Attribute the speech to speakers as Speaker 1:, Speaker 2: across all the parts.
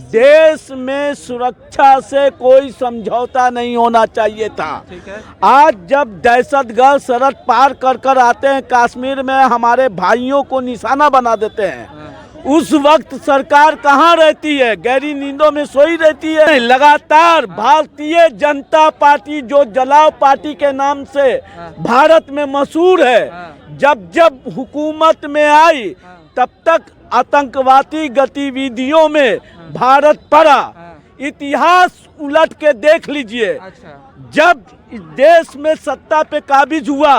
Speaker 1: देश में सुरक्षा से कोई समझौता नहीं होना चाहिए था।
Speaker 2: ठीक है।
Speaker 1: आज जब दहशतगर्द सरहद पार कर कर आते हैं, कश्मीर में हमारे भाइयों को निशाना बना देते हैं, उस वक्त सरकार कहाँ रहती है? गहरी नींदों में सोई रहती है। लगातार भारतीय जनता पार्टी, जो जलाओ पार्टी के नाम से भारत में मशहूर है, जब जब हुकूमत में आई तब तक आतंकवादी गतिविधियों में भारत पड़ा। इतिहास उलट के देख लीजिए। जब इस देश में सत्ता पे काबिज हुआ,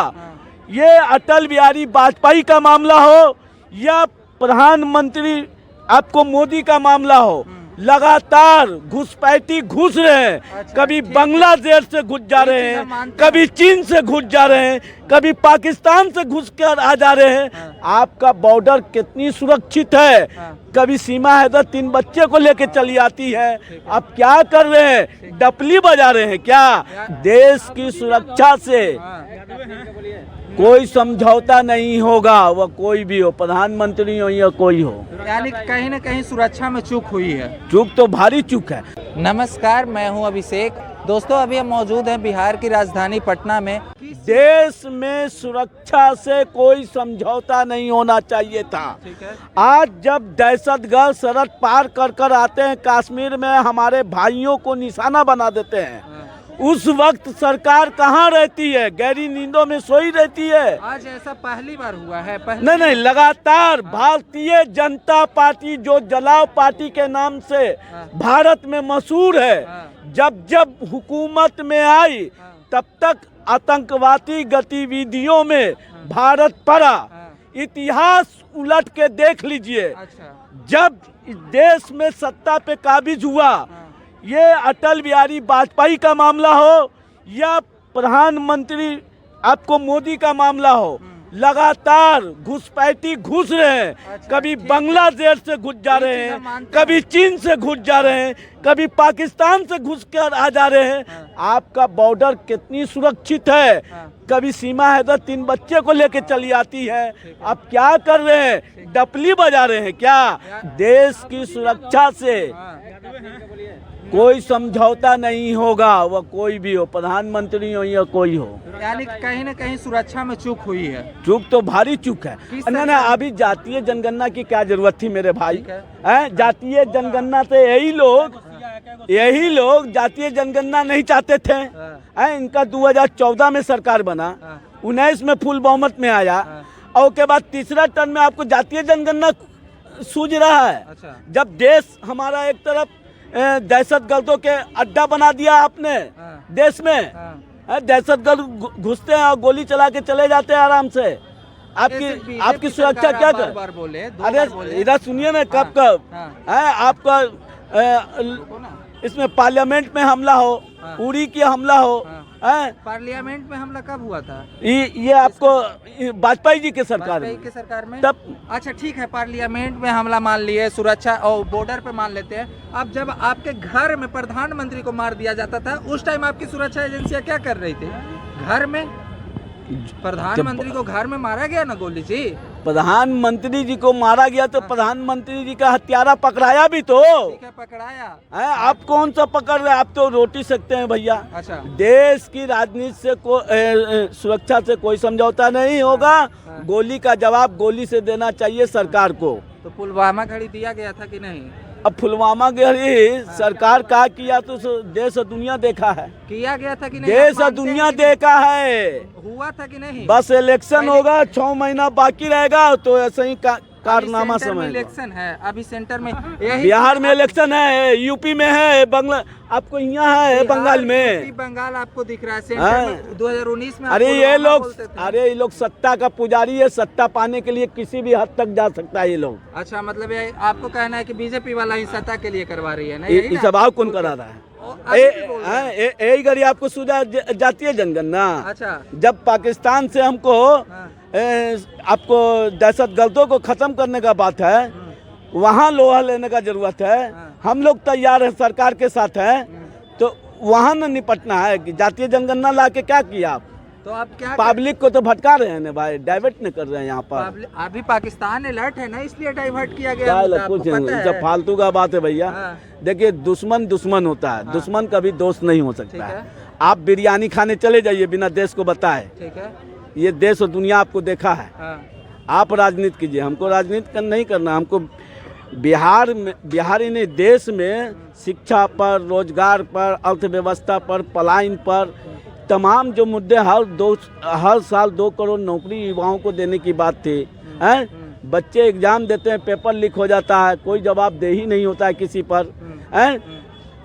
Speaker 1: ये अटल बिहारी वाजपेयी का मामला हो या प्रधानमंत्री आपको मोदी का मामला हो, लगातार घुसपैठी घुस रहे हैं। कभी बांग्लादेश से घुस जा रहे हैं, कभी चीन से घुस जा रहे हैं, कभी पाकिस्तान से घुस कर आ जा रहे हैं। आपका बॉर्डर कितनी सुरक्षित है? कभी सीमा हैदर 3 बच्चे को लेके चली आती है। आप क्या कर रहे हैं? डपली बजा रहे हैं क्या? देश की सुरक्षा से कोई समझौता नहीं होगा, वह कोई भी हो, प्रधानमंत्री हो या कोई हो।
Speaker 2: यानी कहीं ना कहीं सुरक्षा में चूक हुई है।
Speaker 1: चूक तो भारी चूक है।
Speaker 2: नमस्कार, मैं हूं अभिषेक। दोस्तों, अभी हम मौजूद हैं बिहार की राजधानी पटना में।
Speaker 1: देश में सुरक्षा से कोई समझौता नहीं होना चाहिए था।
Speaker 2: ठीक है।
Speaker 1: आज जब दहशतगर्द सरहद पार कर कर आते हैं, कश्मीर में हमारे भाइयों को निशाना बना देते हैं, उस वक्त सरकार कहाँ रहती है? गहरी नींदों में सोई रहती है।
Speaker 2: आज ऐसा पहली बार हुआ है?
Speaker 1: नहीं, लगातार भारतीय जनता पार्टी, जो जलाओ पार्टी के नाम से भारत में मशहूर है, जब जब हुकूमत में आई तब तक आतंकवादी गतिविधियों में भारत पड़ा। इतिहास उलट के देख लीजिए। जब इस देश में सत्ता पे काबिज हुआ, ये अटल बिहारी वाजपेयी का मामला हो या प्रधानमंत्री आपको मोदी का मामला हो, लगातार घुसपैठी घुस रहे हैं। कभी बांग्लादेश से घुस जा रहे हैं, कभी चीन से घुस जा रहे हैं, कभी पाकिस्तान से घुस कर आ जा रहे हैं। आपका बॉर्डर कितनी सुरक्षित है? कभी सीमा हैदर 3 बच्चे को लेके चली आती है। आप क्या कर रहे हैं? डपली बजा रहे हैं क्या? देश की सुरक्षा से कोई समझौता नहीं होगा, वह कोई भी हो, प्रधानमंत्री हो या कोई हो।
Speaker 2: यानी कहीं ना कहीं सुरक्षा में चूक हुई है।
Speaker 1: चूक तो भारी चूक है। ना, अभी जातीय जनगणना की क्या जरूरत थी मेरे भाई? जातीय जनगणना से यही लोग जातीय जनगणना नहीं चाहते थे। इनका 2014 में सरकार बना, 19 में फुल बहुमत में आया, और उसके बाद तीसरा टर्म में आपको जातीय जनगणना सूझ रहा है। जब देश हमारा एक तरफ दहशतगर्दों के अड्डा बना दिया आपने देश में। दहशतगर्द घुसते हैं और गोली चला के चले जाते हैं आराम से। आपकी सुरक्षा क्या कर? अरे इधर सुनिए ना, कब आपका इसमें पार्लियामेंट में हमला हो, उड़ी की हमला हो।
Speaker 2: पार्लियामेंट में हमला कब हुआ था?
Speaker 1: ये आपको वाजपेयी जी के सरकार
Speaker 2: में
Speaker 1: तब।
Speaker 2: अच्छा, ठीक है, पार्लियामेंट में हमला मान लिए, सुरक्षा और बॉर्डर पे मान लेते हैं। अब जब आपके घर में प्रधानमंत्री को मार दिया जाता था, उस टाइम आपकी सुरक्षा एजेंसियां क्या कर रही थी? घर में प्रधानमंत्री को घर में मारा गया ना गोली से।
Speaker 1: प्रधानमंत्री जी को मारा गया तो प्रधानमंत्री जी का हत्यारा पकड़ाया भी तो।
Speaker 2: ठीक है, पकड़ाया।
Speaker 1: आप कौन सा पकड़ रहे हैं? आप तो रोटी सकते हैं भैया।
Speaker 2: अच्छा।
Speaker 1: देश की राजनीति से सुरक्षा से कोई समझौता नहीं होगा। गोली का जवाब गोली से देना चाहिए सरकार को।
Speaker 2: तो पुलवामा घड़ी दिया गया था कि नहीं?
Speaker 1: अब पुलवामा घड़ी सरकार का किया तो देश और दुनिया देखा है।
Speaker 2: किया गया था कि नहीं?
Speaker 1: देश और दुनिया देखा है।
Speaker 2: हुआ था कि नहीं?
Speaker 1: बस इलेक्शन होगा, 6 महीना बाकी रहेगा, तो ऐसे ही कारनामा समय।
Speaker 2: इलेक्शन है अभी सेंटर में,
Speaker 1: बिहार में इलेक्शन है, यूपी में है, बंगला आपको यहाँ है, बंगाल में।
Speaker 2: बंगाल आपको दिख रहा है सेंटर में 2019 में।
Speaker 1: अरे ये लोग सत्ता का पुजारी है। सत्ता पाने के लिए किसी भी हद तक जा सकता है ये लोग।
Speaker 2: अच्छा, मतलब आपको कहना है कि बीजेपी वाला ही सत्ता के लिए करवा रही है ना?
Speaker 1: ये सवाल कौन करा रहा है? यही गरी आपको सुझा जातीय जनगणना।
Speaker 2: अच्छा।
Speaker 1: जब पाकिस्तान से हमको आपको दहशतगर्दों को खत्म करने का बात है, वहाँ लोहा लेने का जरूरत है। हम लोग तैयार हैं, सरकार के साथ हैं, तो वहाँ न निपटना है। जातीय जनगणना ला के क्या किया आप?
Speaker 2: तो आप क्या
Speaker 1: पब्लिक को तो भटका रहे हैं ना भाई, डाइवर्ट नहीं कर रहे हैं यहाँ पर।
Speaker 2: अभी पाकिस्तान अलर्ट है ना, इसलिए डाइवर्ट किया गया
Speaker 1: क्या
Speaker 2: मुद्दा,
Speaker 1: कुछ
Speaker 2: आपको पता
Speaker 1: नहीं,
Speaker 2: है?
Speaker 1: सब फालतू का बात है भैया।
Speaker 2: हाँ।
Speaker 1: देखिए दुश्मन दुश्मन होता है, दुश्मन कभी दोस्त नहीं हो सकता
Speaker 2: ठीक
Speaker 1: है।
Speaker 2: है।
Speaker 1: आप बिरयानी खाने चले जाइए बिना देश को बताए,
Speaker 2: ठीक है।
Speaker 1: ये देश और दुनिया आपको देखा है।
Speaker 2: हाँ।
Speaker 1: आप राजनीति कीजिए, हमको राजनीति नहीं करना। हमको बिहार में, बिहार ही नहीं देश में शिक्षा पर, रोजगार पर, अर्थव्यवस्था पर, पलायन पर, तमाम जो मुद्दे हर साल 2 करोड़ नौकरी युवाओं को देने की बात थी, हैं? बच्चे एग्जाम देते हैं, पेपर लीक हो जाता है, कोई जवाबदेही नहीं होता है किसी पर, हैं?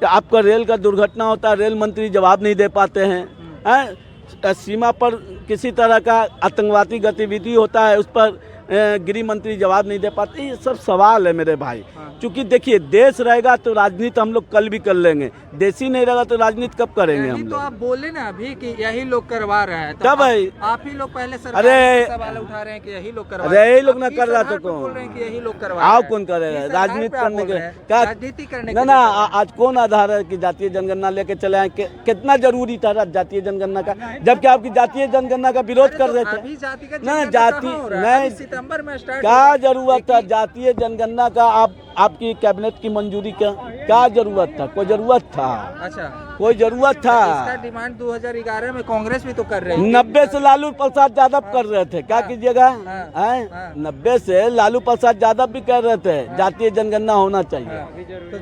Speaker 1: तो आपका रेल का दुर्घटना होता है, रेल मंत्री जवाब नहीं दे पाते हैं, हैं? सीमा पर किसी तरह का आतंकवादी गतिविधि होता है, उस पर गृह मंत्री जवाब नहीं दे पाते। ये सब सवाल है मेरे भाई। क्योंकि देखिए देश रहेगा तो राजनीति हम लोग कल भी कर लेंगे, देश ही नहीं रहेगा तो राजनीति कब करेंगे हम
Speaker 2: यही तो
Speaker 1: लोग।
Speaker 2: आप बोले ना अभी कि यही लोग करवा रहे हैं, तो
Speaker 1: कब है?
Speaker 2: आप ही लोग पहले सरकार
Speaker 1: अरे
Speaker 2: से सवाल उठा रहे हैं कि यही लोग करवा
Speaker 1: अरे यही लोग ना
Speaker 2: आप
Speaker 1: कर
Speaker 2: किस
Speaker 1: रहा
Speaker 2: आधार
Speaker 1: तो
Speaker 2: पर
Speaker 1: कौन?
Speaker 2: बोल रहे हैं कि यही लोग करवा
Speaker 1: आओ
Speaker 2: रहे हैं?
Speaker 1: कौन करेगा
Speaker 2: किस आधार
Speaker 1: राजनीति
Speaker 2: पे आप
Speaker 1: करने
Speaker 2: बोल
Speaker 1: के
Speaker 2: रहे हैं?
Speaker 1: क्या?
Speaker 2: राजनीति करने
Speaker 1: ना
Speaker 2: के
Speaker 1: ना
Speaker 2: लिए कर रहे हैं?
Speaker 1: आज कौन आधार है कि जातीय जनगणना लेके चले आए? कितना जरूरी था जातीय जनगणना का, जबकि आपकी जातीय जनगणना का विरोध कर रहे थे।
Speaker 2: अभी जातिगत
Speaker 1: ना
Speaker 2: जनगणना
Speaker 1: जाति
Speaker 2: कहाँ हो रहा है?
Speaker 1: नहीं,
Speaker 2: अभी सितंबर में स्टार्ट
Speaker 1: क्या जरूरत था जातीय जनगणना का? आपकी कैबिनेट की मंजूरी का क्या जरूरत था? कोई जरूरत था?
Speaker 2: अच्छा,
Speaker 1: कोई जरूरत था?
Speaker 2: इसका डिमांड 2011 में कांग्रेस भी तो कर रही थी।
Speaker 1: 90 से लालू प्रसाद यादव कर रहे थे, क्या कीजिएगा?
Speaker 2: हाँ।
Speaker 1: 90 से लालू प्रसाद यादव भी कर रहे थे जातीय जनगणना होना चाहिए।
Speaker 2: तो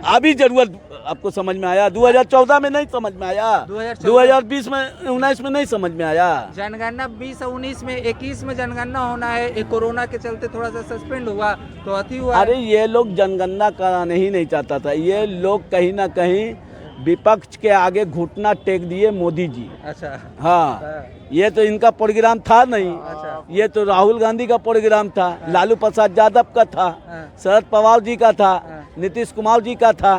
Speaker 1: अभी जरूरत आपको समझ में आया? 2014 में नहीं समझ में आया, 2020 में 19 में नहीं समझ में आया।
Speaker 2: जनगणना 20 और 19 में 21 में जनगणना होना है, एक कोरोना के चलते थोड़ा सा सस्पेंड हुआ तो अति हुआ।
Speaker 1: अरे ये लोग जनगणना कराने ही नहीं चाहता था, ये लोग कहीं ना कहीं विपक्ष के आगे घुटना टेक दिए मोदी जी।
Speaker 2: अच्छा।
Speaker 1: हाँ, ये तो इनका प्रोग्राम था नहीं,
Speaker 2: अच्छा।
Speaker 1: ये तो राहुल गांधी का प्रोग्राम था, लालू प्रसाद यादव का था, शरद पवार जी का था, नीतीश कुमार जी का था।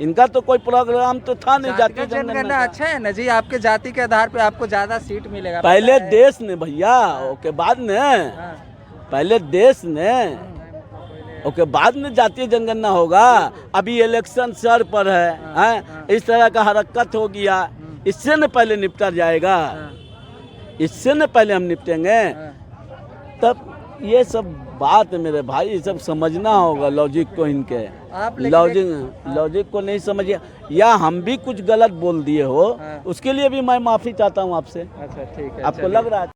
Speaker 1: इनका तो कोई प्रोग्राम तो था नहीं जातीय
Speaker 2: जनगणना। अच्छा है ना जी, आपके जाति के आधार पे आपको ज्यादा सीट मिलेगा।
Speaker 1: पहले देश ने भैया, ओके बाद ने, पहले देश ने, ओके बाद में जातीय जनगणना होगा। अभी इलेक्शन सर पर है, इस तरह का हरकत हो गया, इससे न पहले निपटा जाएगा, इससे न पहले हम निपटेंगे। तब ये सब बात है मेरे भाई, ये सब समझना होगा लॉजिक को इनके।
Speaker 2: आप
Speaker 1: लॉजिक को नहीं समझिए, या हम भी कुछ गलत बोल दिए हो उसके लिए भी मैं माफी चाहता हूँ आपसे।
Speaker 2: अच्छा ठीक है,
Speaker 1: आपको लग रहा है?